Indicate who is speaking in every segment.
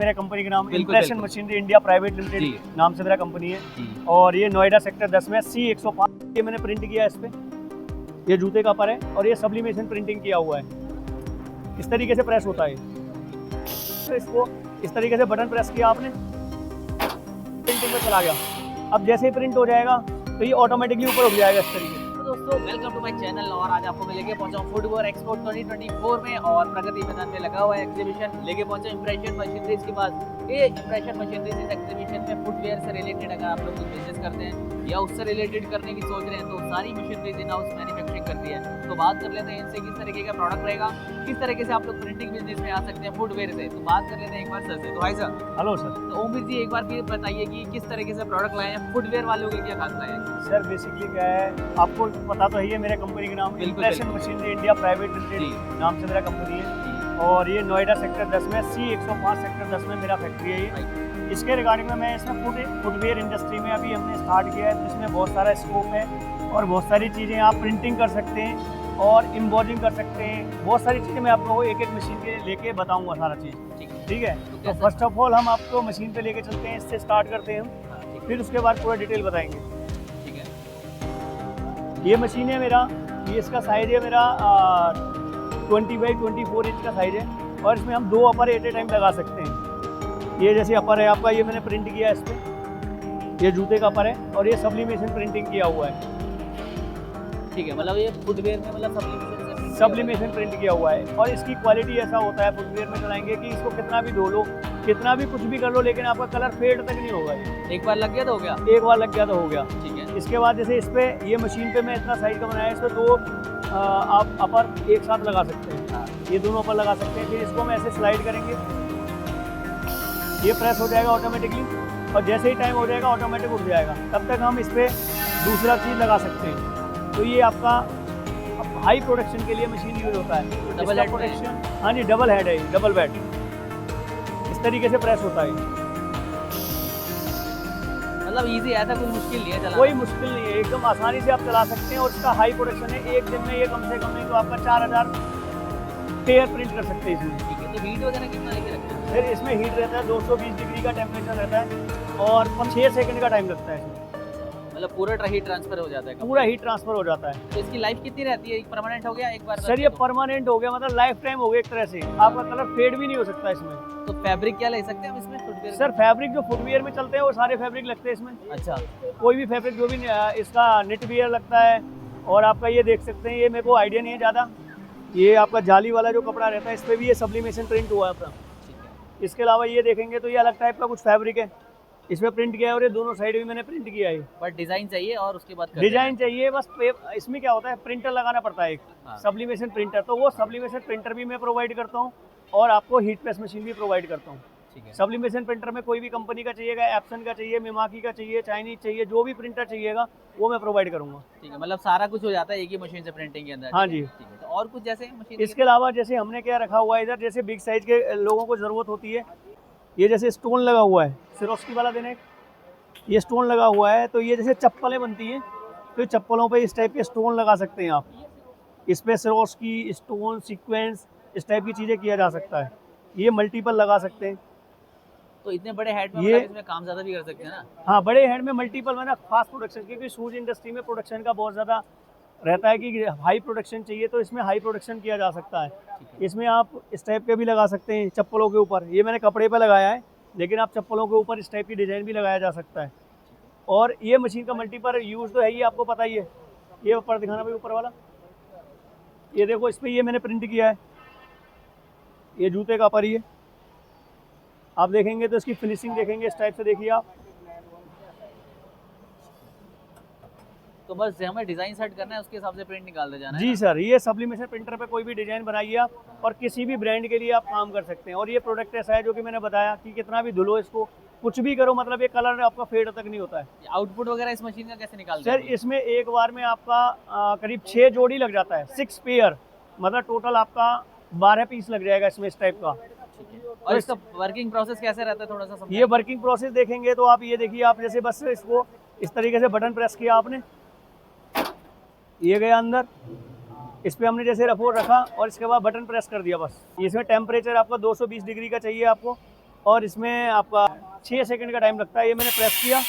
Speaker 1: मेरा कंपनी का नाम
Speaker 2: बिल्कुल,
Speaker 1: इम्प्रेशन
Speaker 2: बिल्कुल।
Speaker 1: मशीनरी इंडिया प्राइवेट
Speaker 2: जी।
Speaker 1: लिमिटेड नाम से मेरा कंपनी है।
Speaker 2: जी।
Speaker 1: और ये नोएडा सेक्टर 10 में C105 ये मैंने प्रिंट किया है इस पे। ये जूते का पर है और ये सब्लिमेशन प्रिंटिंग किया हुआ है। इस तरीके से प्रेस होता है। तो इसको इस तरीके से बटन प्रेस किया आपने, प्रिंटिंग में चला गया। अब जैसे ही प्रिंट हो जाएगा तो ये ऑटोमेटिकली ऊपर उठ जाएगा इस तरीके से।
Speaker 2: तो दोस्तों वेलकम टू माय चैनल। और आज आपको मैं लेके पहुंचा हूँ फुटवेयर एक्सपो 2024 में और प्रगति मैदान में लगा हुआ है एग्जीबिशन। लेके पहुंचा इंप्रेशन मशीनरीज के पास। ये इंप्रेशन मशीनरीज इस एग्जीबिशन में फुटवेयर से रिलेटेड अगर आप लोग कुछ बिजनेस करते हैं या उससे रिलेटेड करने की सोच रहे हैं तो सारी मशीनरीज इन हाउस मैन्युफैक्चरिंग करती है। तो बात कर लेते हैं इनसे किस तरीके का प्रोडक्ट रहेगा, किस तरीके से आप लोग प्रिंटिंग बिजनेस में आ सकते हैं फुटवेयर से। तो बात कर लेते हैं एक बार सर से। तो भाई सर,
Speaker 1: हेलो सर।
Speaker 2: तो उम्मीद जी एक बार फिर बताइए कि किस तरीके से प्रोडक्ट लाए हैं, फुटवेयर वालों के क्या खास लाए हैं।
Speaker 1: सर बेसिकली क्या है आपको पता तो है, मेरे कंपनी का नाम
Speaker 2: बिल्कुल,
Speaker 1: इम्प्रेशन
Speaker 2: बिल्कुल।
Speaker 1: मशीनरी इंडिया प्राइवेट
Speaker 2: जी।
Speaker 1: लिमिटेड नाम से मेरा कंपनी है।
Speaker 2: जी।
Speaker 1: और ये नोएडा सेक्टर 10 में C105 सेक्टर 10 में मेरा फैक्ट्री है ये। इसके रिगार्डिंग में मैं इसमें फुटवेयर इंडस्ट्री में अभी हमने स्टार्ट किया है, तो इसमें बहुत सारा स्कोप है और बहुत सारी चीज़ें आप प्रिंटिंग कर सकते हैं और एम्बॉजिंग कर सकते हैं। बहुत सारी चीज़ें मैं आपको एक एक मशीन के लेके बताऊंगा सारा चीज़। ठीक है। तो फर्स्ट ऑफ ऑल हम आपको मशीन पे लेके चलते हैं, इससे स्टार्ट करते हैं हम, फिर उसके बाद पूरा डिटेल बताएंगे।
Speaker 2: ठीक है।
Speaker 1: ये मशीन है मेरा, ये इसका साइज़ है मेरा 20x24 इंच का साइज़ है और इसमें हम 2 अपर एट ए टाइम लगा सकते हैं। ये जैसे अपर है आपका, ये मैंने प्रिंट किया है इस पर, ये जूते का अपर है और ये सब्लिमेशन प्रिंटिंग किया हुआ है।
Speaker 2: ठीक है, मतलब ये फुटवेयर में मतलब
Speaker 1: सब्लिमेशन प्रिंट किया हुआ है और इसकी क्वालिटी ऐसा होता है फुटवेयर में चलाएंगे कि इसको कितना भी धो लो, कितना भी कुछ भी कर लो, लेकिन आपका कलर फेड तक नहीं होगा। ये
Speaker 2: एक बार लग गया तो हो गया।
Speaker 1: एक बार लग गया तो हो गया।
Speaker 2: ठीक है।
Speaker 1: इसके बाद जैसे इस पे ये मशीन पे मैं इतना साइज का बनाया है, इस पे 2 आप अपर एक साथ लगा सकते हैं।
Speaker 2: हाँ।
Speaker 1: ये दोनों अपर लगा सकते हैं। फिर इसको हम ऐसे स्लाइड करेंगे, ये प्रेस हो जाएगा ऑटोमेटिकली और जैसे ही टाइम हो जाएगा ऑटोमेटिक उठ जाएगा। तब तक हम इस पर दूसरा चीज़ लगा सकते हैं। तो ये आपका हाई प्रोडक्शन के लिए मशीन यूज होता है।
Speaker 2: डबल हेड
Speaker 1: प्रोडक्शन, हाँ जी, डबल हेड है, डबल बेड। इस तरीके से प्रेस होता है।
Speaker 2: मतलब इजी है, ऐसा कोई मुश्किल नहीं है चलाना।
Speaker 1: कोई मुश्किल नहीं है, एकदम आसानी से आप चला सकते हैं और इसका हाई प्रोडक्शन है। एक दिन में ये कम से कम नहीं तो आपका 4000 पेयर प्रिंट कर सकते हैं इसमें।
Speaker 2: ठीक है। तो हीट वगैरह कितना लेके रखते हैं?
Speaker 1: फिर इसमें हीट रहता है, 220 डिग्री का टेम्परेचर रहता है और 6 सेकंड का टाइम लगता है इसमें।
Speaker 2: मतलब पूरा हीट ट्रांसफर हो जाता है?
Speaker 1: पूरा हीट ट्रांसफर हो जाता है।
Speaker 2: तो इसकी लाइफ कितनी रहती है? परमानेंट हो गया एक बार?
Speaker 1: सर ये परमानेंट हो गया, मतलब लाइफ टाइम हो गया एक तरह से। आपका कलर फेड भी नहीं हो सकता इसमें।
Speaker 2: तो फैब्रिक क्या ले सकते हैं हम इसमें फुटवेयर?
Speaker 1: सर फैब्रिक जो फुटवियर में चलते हैं वो सारे फैब्रिक लगते हैं इसमें।
Speaker 2: अच्छा।
Speaker 1: कोई भी फैब्रिक जो भी इसका नेट वियर लगता है। और आपका ये देख सकते हैं, ये मेरे को आइडिया नहीं है ज़्यादा, ये आपका जाली वाला जो कपड़ा रहता है इस पर भी ये सब्लिमेशन प्रिंट हुआ है अपना।
Speaker 2: ठीक है।
Speaker 1: इसके अलावा ये देखेंगे तो ये अलग टाइप का कुछ फैब्रिक है, इसमें प्रिंट किया है और ये दोनों साइड भी मैंने प्रिंट किया है।
Speaker 2: बट डिजाइन चाहिए और उसके बाद
Speaker 1: डिजाइन चाहिए बस। इसमें क्या होता है, प्रिंटर लगाना पड़ता है एक,
Speaker 2: हाँ।
Speaker 1: Sublimation printer. तो वो सब्लिमेशन प्रिंटर भी मैं प्रोवाइड करता हूँ और आपको हीट प्रेस मशीन भी प्रोवाइड करता हूँ।
Speaker 2: ठीक है।
Speaker 1: सब्लिमेशन प्रिंटर में कोई भी कंपनी का चाहिएगा, एप्सन का चाहिए, मिमाकी का चाहिए, चाइनीज चाहिए, जो भी प्रिंटर चाहिएगा वो मैं प्रोवाइड करूँगा।
Speaker 2: ठीक है, मतलब सारा कुछ हो जाता है एक ही मशीन से प्रिंटिंग के अंदर?
Speaker 1: हाँ जी।
Speaker 2: ठीक है। तो और कुछ जैसे मशीन?
Speaker 1: इसके अलावा जैसे हमने क्या रखा हुआ है इधर, जैसे बिग साइज के लोगों को ज़रूरत होती है, ये जैसे स्टोन लगा हुआ है, सिरोस्की वाला देने, ये स्टोन लगा हुआ है। तो ये जैसे चप्पलें बनती हैं तो चप्पलों पे इस टाइप के स्टोन लगा सकते हैं आप। इस पर सिरोस्की, स्टोन, सीक्वेंस, इस टाइप की चीज़ें किया जा सकता है। ये मल्टीपल लगा सकते हैं।
Speaker 2: तो इतने बड़े हेड में
Speaker 1: ये-
Speaker 2: मतलब इसमें काम ज़्यादा भी कर सकते हैं ना?
Speaker 1: हाँ, बड़े हेड में मल्टीपल में ना फास्ट प्रोडक्शन, क्योंकि शूज इंडस्ट्री में प्रोडक्शन का बहुत ज़्यादा रहता है कि हाई प्रोडक्शन चाहिए, तो इसमें हाई प्रोडक्शन किया जा सकता है। इसमें आप इस टाइप के भी लगा सकते हैं चप्पलों के ऊपर। ये मैंने कपड़े पर लगाया है, लेकिन आप चप्पलों के ऊपर इस टाइप की डिज़ाइन भी लगाया जा सकता है। और ये मशीन का मल्टीपल यूज़ तो है ही, आपको पता ही है। ये ऊपर दिखाना भाई, ऊपर वाला, ये देखो, इस पर ये मैंने प्रिंट किया है, ये जूते का पर ही है। आप देखेंगे तो इसकी फिनिशिंग देखेंगे, इस टाइप से देखिए आप।
Speaker 2: तो बस हमें डिजाइन सेट करना है, उसके हिसाब से प्रिंट निकाल दे जाना है
Speaker 1: जी
Speaker 2: ना?
Speaker 1: सर, ये सब्लिमेशन प्रिंटर पे कोई भी डिज़ाइन बनाइए आप और किसी भी ब्रांड के लिए आप काम कर सकते हैं। और ये प्रोडक्ट ऐसा है जो कि मैंने बताया कि कितना भी धुलो इसको, कुछ भी करो, मतलब ये कलर आपका फेड तक नहीं होता है।
Speaker 2: आउटपुट वगैरह इस मशीन का कैसे निकालते
Speaker 1: सर
Speaker 2: हैं?
Speaker 1: इसमें एक बार में आपका करीब 6 जोड़ी लग जाता है, 6 पेयर, मतलब टोटल आपका 12 पीस लग जाएगा इसमें इस टाइप का।
Speaker 2: और इसका वर्किंग प्रोसेस कैसे रहता है, थोड़ा सा समझाइए।
Speaker 1: ये वर्किंग प्रोसेस देखेंगे तो आप ये देखिए, आप जैसे बस इसको इस तरीके से बटन प्रेस किया आपने, ये गया अंदर, इस पर हमने जैसे रफो रखा और इसके बाद बटन प्रेस कर दिया बस। इसमें टेम्परेचर आपका 220 डिग्री का चाहिए आपको और इसमें आपका 6 सेकंड का टाइम लगता है। ये मैंने प्रेस किया,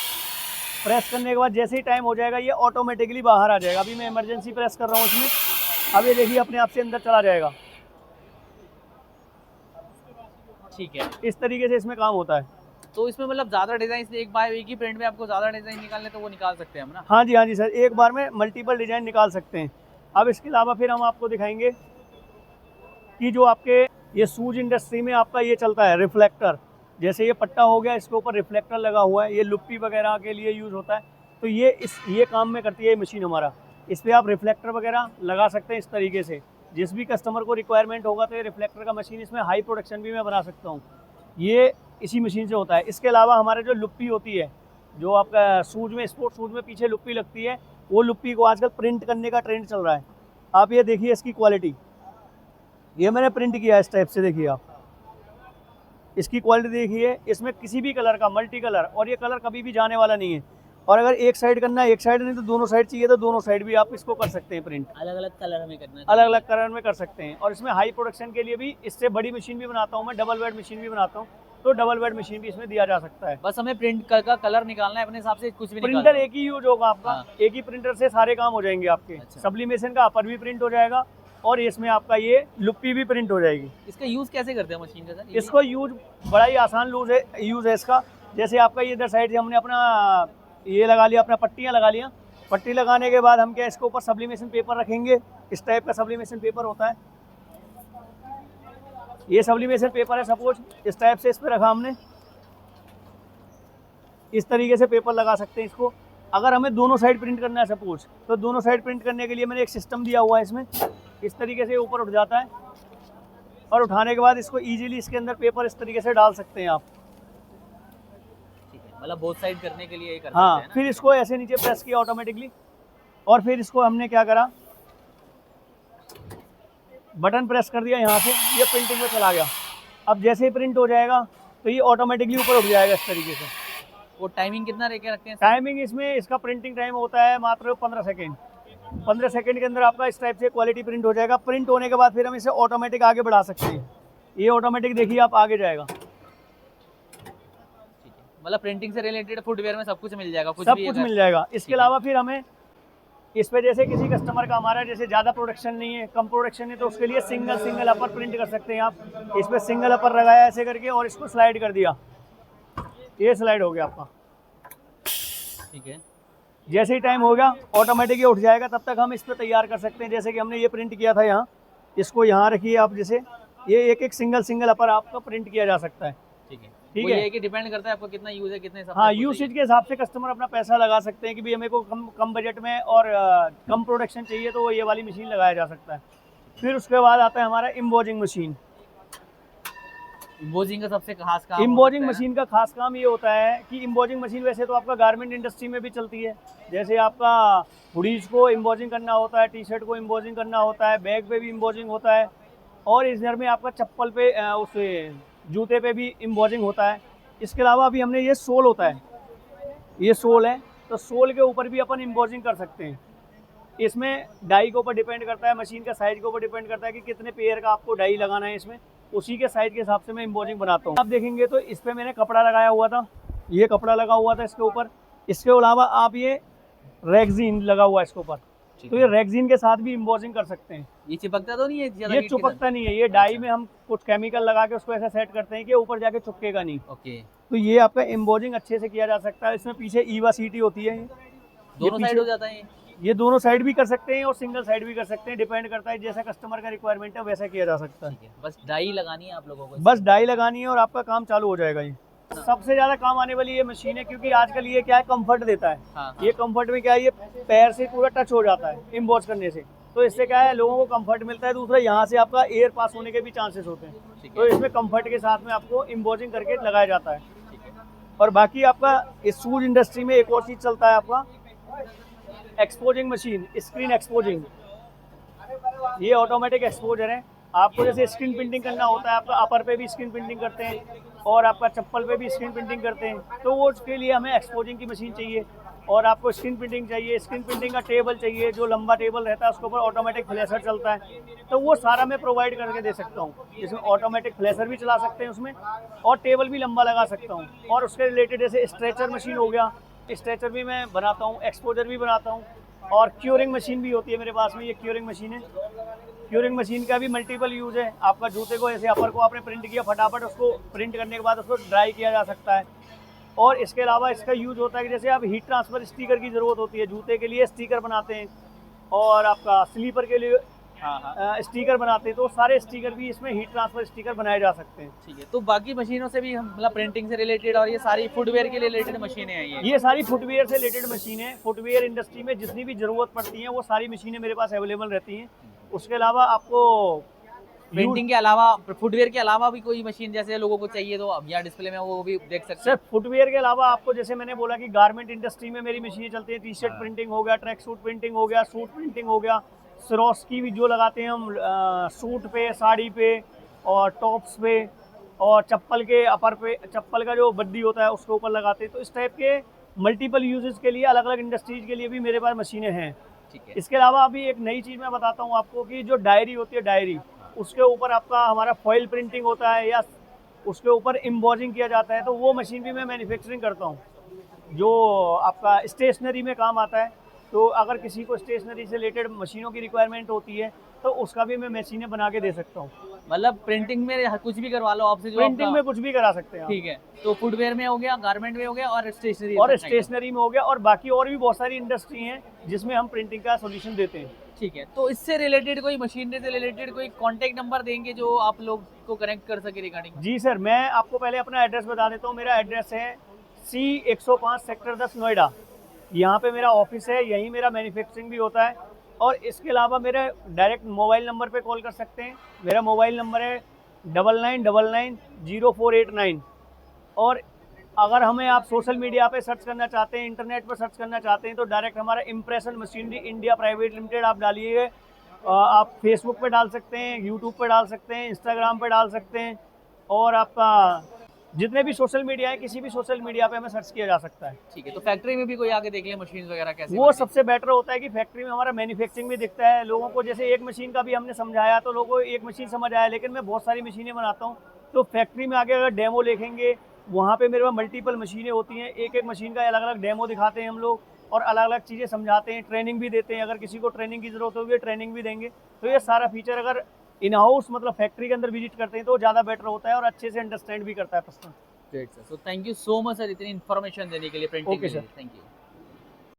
Speaker 1: प्रेस करने के बाद जैसे ही टाइम हो जाएगा ये ऑटोमेटिकली बाहर आ जाएगा। अभी मैं इमरजेंसी प्रेस कर रहा हूँ इसमें, अब ये देखिए अपने आप से अंदर चला जाएगा।
Speaker 2: ठीक है,
Speaker 1: इस तरीके से इसमें काम होता है।
Speaker 2: तो इसमें मतलब ज़्यादा डिज़ाइन एक बार एक ही प्रिंट में आपको ज़्यादा डिज़ाइन निकालने तो वो निकाल सकते हैं हम ना?
Speaker 1: हाँ जी सर, एक बार में मल्टीपल डिज़ाइन निकाल सकते हैं। अब इसके अलावा फिर हम आपको दिखाएंगे कि जो आपके ये शूज इंडस्ट्री में आपका ये चलता है रिफ्लेक्टर। जैसे ये पट्टा हो गया, इसके ऊपर रिफ्लेक्टर लगा हुआ है, ये लुप्पी वगैरह के लिए यूज़ होता है। तो ये काम में करती है ये मशीन हमारा। इस पर आप रिफ्लेक्टर वगैरह लगा सकते हैं इस तरीके से। जिस भी कस्टमर को रिक्वायरमेंट होगा तो ये रिफ्लेक्टर का मशीन, इसमें हाई प्रोडक्शन भी मैं बना सकता हूँ। ये इसी मशीन से होता है। इसके अलावा हमारे जो लुप्पी होती है, जो आपका शूज में, स्पोर्ट्स शूज में पीछे लुप्पी लगती है, वो लुप्पी को आजकल प्रिंट करने का ट्रेंड चल रहा है। आप ये देखिए इसकी क्वालिटी, ये मैंने प्रिंट किया है इस टाइप से। देखिए आप इसकी क्वालिटी देखिए, इसमें किसी भी कलर का मल्टी कलर, और ये कलर कभी भी जाने वाला नहीं है। और अगर एक साइड करना है, एक साइड नहीं तो दोनों साइड चाहिए तो दोनों साइड भी आप इसको कर सकते हैं प्रिंट।
Speaker 2: अलग अलग कलर में करना है,
Speaker 1: अलग अलग कलर में कर सकते हैं। और इसमें हाई प्रोडक्शन के लिए भी इससे बड़ी मशीन भी बनाता हूँ मैं, डबल बेड मशीन भी बनाता हूँ। तो डबल बेड मशीन भी इसमें दिया जा सकता है।
Speaker 2: बस हमें प्रिंट का कलर निकालना है अपने हिसाब से, कुछ भी
Speaker 1: प्रिंटर एक ही यूज होगा आपका।
Speaker 2: हाँ।
Speaker 1: एक ही प्रिंटर से सारे काम हो जाएंगे आपके।
Speaker 2: अच्छा।
Speaker 1: सब्लिमेशन का अपर भी प्रिंट हो जाएगा और इसमें आपका ये लुप्पी भी प्रिंट हो जाएगी।
Speaker 2: इसका यूज कैसे करते हैं मशीन का सर?
Speaker 1: इसको यूज बड़ा ही आसान यूज है इसका। जैसे आपका ये इधर साइड से हमने अपना ये लगा लिया, अपना पट्टियाँ लगा लिया। पट्टी लगाने के बाद हम क्या इसके ऊपर सब्लिमेशन पेपर रखेंगे। इस टाइप का सब्लिमेशन पेपर होता है, ये सब्लिमेशन पेपर है। सपोज इस टाइप से इस पर रखा हमने, इस तरीके से पेपर लगा सकते हैं इसको। अगर हमें दोनों साइड प्रिंट करना है सपोज, तो दोनों साइड प्रिंट करने के लिए मैंने एक सिस्टम दिया हुआ है इसमें। इस तरीके से ऊपर उठ जाता है और उठाने के बाद इसको इजीली इसके अंदर पेपर इस तरीके से डाल सकते हैं आप।
Speaker 2: ठीक है, मतलब बोथ साइड करने के लिए ये कर
Speaker 1: हाँ,
Speaker 2: सकते हैं ना?
Speaker 1: फिर इसको ऐसे नीचे प्रेस किया ऑटोमेटिकली, और फिर इसको हमने क्या करा, बटन प्रेस कर दिया यहाँ से, ये प्रिंटिंग में चला गया। अब जैसे ही प्रिंट हो जाएगा तो ये ऑटोमेटिकली ऊपर उठ जाएगा इस तरीके से।
Speaker 2: वो टाइमिंग कितना रखे रखते हैं?
Speaker 1: टाइमिंग इसमें, इसका प्रिंटिंग टाइम होता है मात्र 15 सेकेंड। 15 सेकेंड के अंदर आपका इस टाइप से क्वालिटी प्रिंट हो जाएगा। प्रिंट होने के बाद फिर हम इसे ऑटोमेटिक आगे बढ़ा सकते हैं। ये ऑटोमेटिक देखिए आप आगे जाएगा।
Speaker 2: ठीक है, मतलब प्रिंटिंग से रिलेटेड फुटवेयर में सब कुछ मिल जाएगा,
Speaker 1: सब कुछ मिल जाएगा। इसके अलावा फिर हमें इस पे जैसे किसी कस्टमर का हमारा जैसे ज़्यादा प्रोडक्शन नहीं है, कम प्रोडक्शन है, तो उसके लिए सिंगल अपर प्रिंट कर सकते हैं आप। इस पर सिंगल अपर लगाया ऐसे करके और इसको स्लाइड कर दिया, ये स्लाइड हो गया आपका।
Speaker 2: ठीक है,
Speaker 1: जैसे ही टाइम हो गया ऑटोमेटिक ये उठ जाएगा। तब तक हम इस पर तैयार कर सकते हैं। जैसे कि हमने ये प्रिंट किया था यहाँ, इसको यहाँ रखिए आप। जैसे ये एक एक सिंगल अपर आपका प्रिंट किया जा सकता है।
Speaker 2: ठीक है,
Speaker 1: ठीक
Speaker 2: वो
Speaker 1: है।
Speaker 2: ये कि डिपेंड करता है आपको कितना यूज है, कितने हिसाब से
Speaker 1: हाँ,
Speaker 2: आपको
Speaker 1: यूसेज
Speaker 2: चाहिए।
Speaker 1: के हिसाब से कस्टमर अपना पैसा लगा सकते हैं कि भाई हमें को कम बजट में और कम प्रोडक्शन चाहिए तो ये वाली मशीन लगाया जा सकता है। फिर उसके बाद आता है हमारा इम्बोजिंग मशीन।
Speaker 2: इम्बोजिंग का सबसे खास काम
Speaker 1: इम्बोजिंग मशीन का खास काम ये होता है कि इम्बोजिंग मशीन वैसे तो आपका गारमेंट इंडस्ट्री में भी चलती है। जैसे आपका हुडीज को इम्बोजिंग करना होता है, टी शर्ट को इम्बोजिंग करना होता है, बैग पे भी इम्बोजिंग होता है, और इस घर में आपका चप्पल पे उस जूते पे भी इम्बोजिंग होता है। इसके अलावा अभी हमने ये सोल होता है, ये सोल है, तो सोल के ऊपर भी अपन इम्बोजिंग कर सकते हैं। इसमें डाई के ऊपर डिपेंड करता है, मशीन का साइज के ऊपर डिपेंड करता है कि कितने पेयर का आपको डाई लगाना है इसमें, उसी के साइज के हिसाब से मैं इम्बोजिंग बनाता हूँ। आप देखेंगे तो इस पर मैंने कपड़ा लगाया हुआ था, ये कपड़ा लगा हुआ था इसके ऊपर। इसके अलावा आप ये रेक्सीन लगा हुआ है इसके ऊपर, तो ये रेक्सीन के साथ भी इम्बोजिंग कर सकते हैं।
Speaker 2: ये चिपकता तो नहीं है ज्यादा?
Speaker 1: ये चिपकता नहीं है, ये डाई में हम कुछ केमिकल लगा के उसको ऐसा सेट करते हैं कि ऊपर जाके चिपकेगा नहीं।
Speaker 2: ओके,
Speaker 1: तो ये आपका इम्बोजिंग अच्छे से किया जा सकता है। इसमें पीछे ईवा सीटी होती है,
Speaker 2: दोनों साइड हो जाता है
Speaker 1: ये दोनों साइड भी कर सकते हैं और सिंगल साइड भी कर सकते हैं, डिपेंड करता है जैसा कस्टमर का रिक्वायरमेंट है वैसा किया जा सकता है।
Speaker 2: ठीक है, बस डाई लगानी है आप लोगों को?
Speaker 1: बस डाई लगानी है और आपका काम चालू हो जाएगा। ये सबसे ज्यादा काम आने वाली ये मशीन है, क्योंकि आजकल ये क्या है, कंफर्ट देता है।
Speaker 2: हाँ।
Speaker 1: ये कंफर्ट में क्या है, ये पैर से पूरा टच हो जाता है इम्बोज करने से, तो इससे क्या है लोगों को कंफर्ट मिलता है। दूसरा यहाँ से आपका एयर पास होने के भी चांसेस होते हैं,
Speaker 2: ठीक
Speaker 1: तो
Speaker 2: है,
Speaker 1: इसमें कंफर्ट के साथ में आपको इम्बोजिंग करके लगाया जाता है।
Speaker 2: ठीक है,
Speaker 1: और बाकी आपका इस शूज इंडस्ट्री में एक और चीज़ चलता है आपका एक्सपोजिंग मशीन, स्क्रीन एक्सपोजिंग। ये ऑटोमेटिक एक्सपोजर है। आपको जैसे स्क्रीन प्रिंटिंग करना होता है, आपका अपर पे भी स्क्रीन प्रिंटिंग करते हैं और आपका चप्पल पे भी स्क्रीन प्रिंटिंग करते हैं, तो वो उसके लिए हमें एक्सपोजिंग की मशीन चाहिए। और आपको स्क्रीन प्रिंटिंग चाहिए, स्क्रीन प्रिंटिंग का टेबल चाहिए, जो लंबा टेबल रहता है उसके ऊपर ऑटोमेटिक फ्लैशर चलता है, तो वो सारा मैं प्रोवाइड करके दे सकता हूँ। जिसमें ऑटोमेटिक फ्लैशर भी चला सकते हैं उसमें, और टेबल भी लंबा लगा सकता हूँ। और उसके रिलेटेड जैसे स्ट्रेचर मशीन हो गया, स्ट्रेचर भी मैं बनाता हूँ, एक्सपोजर भी बनाता हूँ, और क्यूरिंग मशीन भी होती है मेरे पास में। ये क्यूरिंग मशीन है। क्यूरिंग मशीन का भी मल्टीपल यूज़ है। आपका जूते को ऐसे अपर को आपने प्रिंट किया, फटाफट उसको प्रिंट करने के बाद उसको ड्राई किया जा सकता है। और इसके अलावा इसका यूज़ होता है कि जैसे आप हीट ट्रांसफ़र स्टिकर की ज़रूरत होती है, जूते के लिए स्टिकर बनाते हैं और आपका स्लीपर के लिए स्टिकर बनाते हैं, तो सारे स्टिकर भी इसमें हीट ट्रांसफ़र स्टिकर बनाए जा सकते हैं।
Speaker 2: ठीक है, तो बाकी मशीनों से भी हम मतलब प्रिंटिंग से रिलेटेड और ये सारी फुटवेयर के रिलेटेड मशीनें हैं ये?
Speaker 1: ये सारी फुटवियर से रिलेटेड मशीनें, फुटवियर इंडस्ट्री में जितनी भी ज़रूरत पड़ती हैं वो सारी मशीनें मेरे पास अवेलेबल रहती हैं। उसके अलावा आपको
Speaker 2: प्रिंटिंग के अलावा, फुटवेयर के अलावा भी कोई मशीन जैसे लोगों को चाहिए तो अब यहाँ डिस्प्ले में वो भी देख सकते
Speaker 1: सर
Speaker 2: हैं।
Speaker 1: फुटवियर के अलावा आपको जैसे मैंने बोला कि गारमेंट इंडस्ट्री में मेरी मशीनें चलती हैं। टी शर्ट प्रिंटिंग हो गया, ट्रैक सूट प्रिंटिंग हो गया, सूट प्रिंटिंग हो गया, सरोस्की भी जो लगाते हैं हम सूट पे, साड़ी पे और टॉप्स पे, और चप्पल के अपर पे, चप्पल का जो बद्दी होता है उसके ऊपर लगाते हैं। तो इस टाइप के मल्टीपल यूजेस के लिए, अलग अलग इंडस्ट्रीज के लिए भी मेरे पास मशीनें हैं।
Speaker 2: ठीक है।
Speaker 1: इसके अलावा अभी एक नई चीज़ मैं बताता हूँ आपको कि जो डायरी होती है, डायरी उसके ऊपर आपका हमारा फॉइल प्रिंटिंग होता है या उसके ऊपर एम्बॉजिंग किया जाता है, तो वो मशीन भी मैं मैन्युफैक्चरिंग करता हूँ, जो आपका स्टेशनरी में काम आता है। तो अगर किसी को स्टेशनरी से रिलेटेड मशीनों की रिक्वायरमेंट होती है तो उसका भी मैं मशीनें बना के दे सकता हूँ।
Speaker 2: मतलब प्रिंटिंग में कुछ भी करवा लो आपसे जो
Speaker 1: प्रिंटिंग
Speaker 2: आपका-
Speaker 1: में कुछ भी करा सकते हैं आप।
Speaker 2: ठीक है, तो फुटवेयर में हो गया, गारमेंट में हो गया और स्टेशनरी
Speaker 1: और स्टेशनरी में हो गया, और बाकी और भी बहुत सारी इंडस्ट्री हैं जिसमें हम प्रिंटिंग का सोल्यूशन देते हैं।
Speaker 2: ठीक है, तो इससे रिलेटेड कोई मशीनरी से रिलेटेड कोई कांटेक्ट नंबर देंगे जो आप लोग को कनेक्ट कर सके रिगार्डिंग?
Speaker 1: जी सर, मैं आपको पहले अपना एड्रेस बता देता हूँ। मेरा एड्रेस है C105 सेक्टर 10 नोएडा। यहाँ पे मेरा ऑफिस है, यहीं मेरा मैन्युफैक्चरिंग भी होता है। और इसके अलावा मेरे डायरेक्ट मोबाइल नंबर पे कॉल कर सकते हैं। मेरा मोबाइल नंबर है 99990489। और अगर हमें आप सोशल मीडिया पे सर्च करना चाहते हैं, इंटरनेट पर सर्च करना चाहते हैं, तो डायरेक्ट हमारा impression machinery India private limited आप डालिए। आप फेसबुक पे डाल सकते हैं, यूट्यूब पे डाल सकते हैं, इंस्टाग्राम पे डाल सकते हैं, और आपका जितने भी सोशल मीडिया है, किसी भी सोशल मीडिया पे हमें सर्च किया जा सकता है।
Speaker 2: ठीक है, तो फैक्ट्री में भी कोई आके देख ले मशीन वगैरह कैसे
Speaker 1: वो
Speaker 2: बनती है?
Speaker 1: सबसे बेटर होता है कि फैक्ट्री में हमारा मैन्युफैक्चरिंग भी दिखता है लोगों को। जैसे एक मशीन का भी हमने समझाया तो लोगों को एक मशीन समझ आया, लेकिन मैं बहुत सारी मशीनें बनाता हूँ। तो फैक्ट्री में आके अगर डेमो देखेंगे, वहाँ पे मेरे पास मल्टीपल मशीनें होती हैं, एक एक मशीन का अलग अलग डेमो दिखाते हैं हम लोग, और अलग अलग चीज़ें समझाते हैं, ट्रेनिंग भी देते हैं। अगर किसी को ट्रेनिंग की ज़रूरत होगी ट्रेनिंग भी देंगे। तो ये सारा फीचर अगर इन हाउस मतलब फैक्ट्री के अंदर विजिट करते हैं तो ज़्यादा बेटर होता है और अच्छे से अंडरस्टैंड भी करता है person.
Speaker 2: Great sir, so thank you so much sir इतनी इन्फॉर्मेशन देने के लिए प्रिंटिंग
Speaker 1: Okay,
Speaker 2: के लिए।
Speaker 1: sir.
Speaker 2: Thank you.